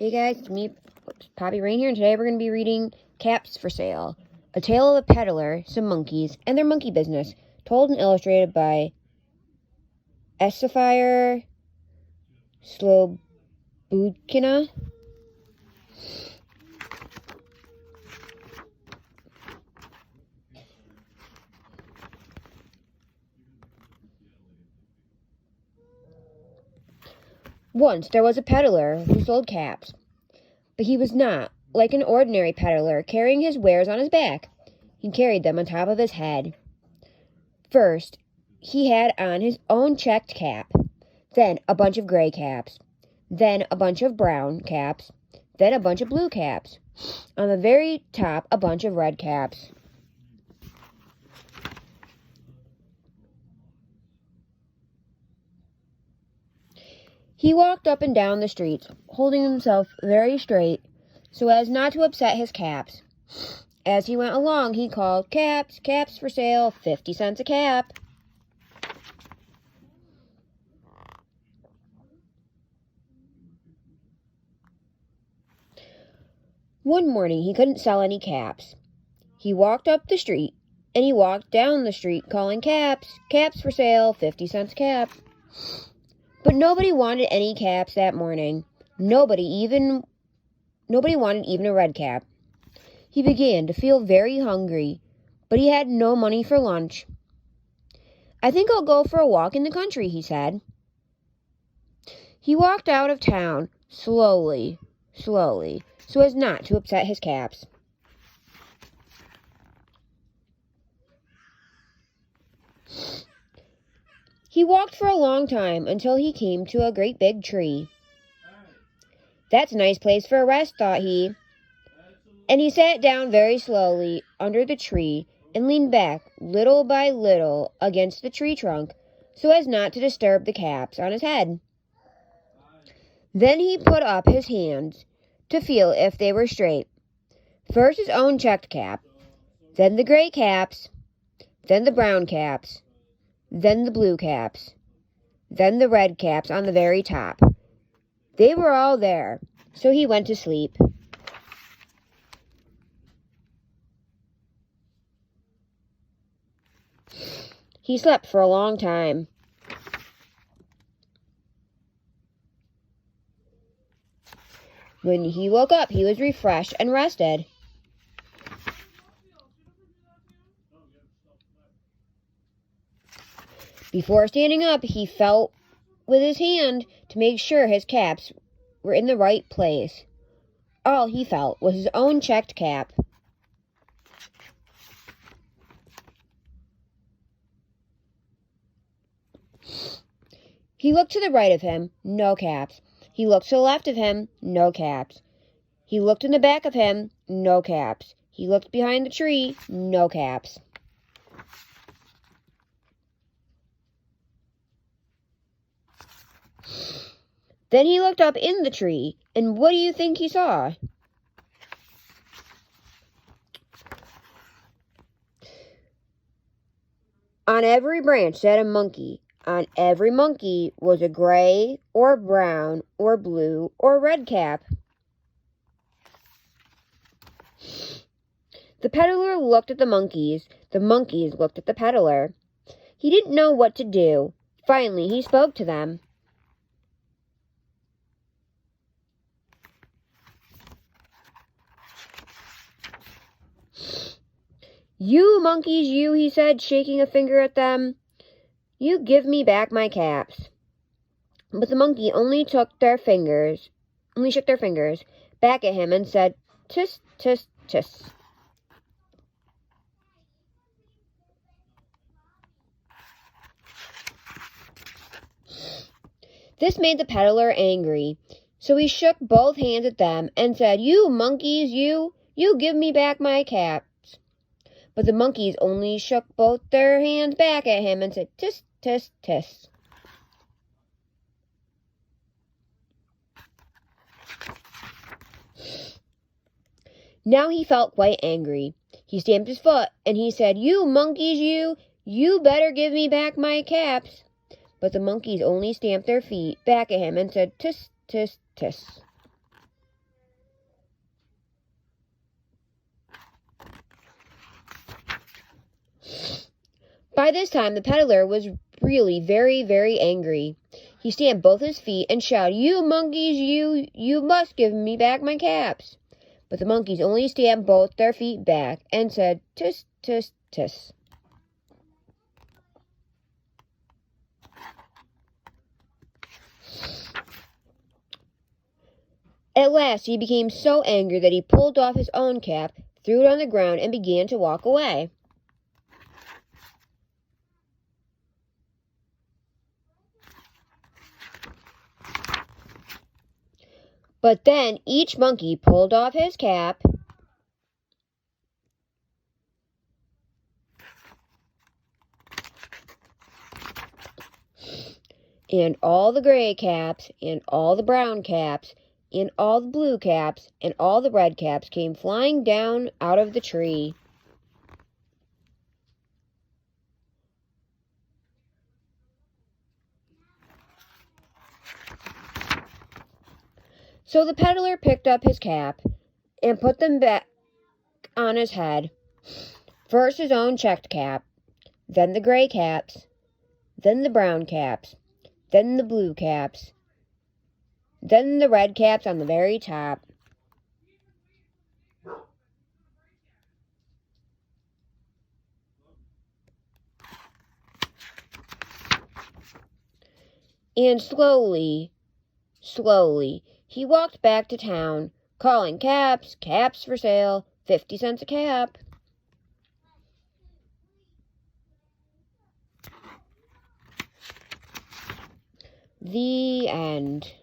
Hey guys, it's me, Poppy Rain here, and today we're going to be reading Caps for Sale. A Tale of a Peddler, Some Monkeys, and Their Monkey Business, told and illustrated by Esafire Slobudkina. Once there was a peddler who sold caps, but he was not like an ordinary peddler carrying his wares on his back. He carried them on top of his head. First, he had on his own checked cap, then a bunch of gray caps, then a bunch of brown caps, then a bunch of blue caps. On the very top, a bunch of red caps. He walked up and down the streets, holding himself very straight so as not to upset his caps. As he went along, he called, "Caps, caps for sale, 50 cents a cap." One morning, he couldn't sell any caps. He walked up the street, and he walked down the street calling, "Caps, caps for sale, 50 cents a cap." But nobody wanted any caps that morning. Nobody wanted even a red cap. He began to feel very hungry, but he had no money for lunch. "I think I'll go for a walk in the country," he said. He walked out of town slowly, so as not to upset his caps. He walked for a long time until he came to a great big tree. "That's a nice place for a rest," thought he. And he sat down very slowly under the tree and leaned back little by little against the tree trunk so as not to disturb the caps on his head. Then he put up his hands to feel if they were straight. First his own checked cap, then the gray caps, then the brown caps, then the blue caps, then the red caps on the very top. They were all there, so he went to sleep. He slept for a long time. When he woke up, he was refreshed and rested. Before standing up, he felt with his hand to make sure his caps were in the right place. All he felt was his own checked cap. He looked to the right of him, no caps. He looked to the left of him, no caps. He looked in the back of him, no caps. He looked behind the tree, no caps. Then he looked up in the tree, and what do you think he saw? On every branch sat a monkey. On every monkey was a gray or brown or blue or red cap. The peddler looked at the monkeys looked at the peddler. He didn't know what to do. Finally, he spoke to them. "You monkeys, you," he said, shaking a finger at them. "You give me back my caps." But the monkey only shook their fingers back at him and said, "Tis, tis, tis." This made the peddler angry, so he shook both hands at them and said, "You monkeys, you give me back my caps." But the monkeys only shook both their hands back at him and said, "Tis, tis, tis." Now he felt quite angry. He stamped his foot and he said, "You monkeys, you better give me back my caps." But the monkeys only stamped their feet back at him and said, "Tis, tis, tis." By this time, the peddler was really very, very angry. He stamped both his feet and shouted, "You monkeys, you must give me back my caps." But the monkeys only stamped both their feet back and said, "Tis, tis, tis." At last he became so angry that he pulled off his own cap, threw it on the ground, and began to walk away. But then each monkey pulled off his cap, and all the gray caps, and all the brown caps, and all the blue caps, and all the red caps came flying down out of the tree. So the peddler picked up his cap and put them back on his head. First his own checked cap, then the gray caps, then the brown caps, then the blue caps, then the red caps on the very top. And slowly, he walked back to town, calling, "Caps, caps for sale, 50 cents a cap." The end.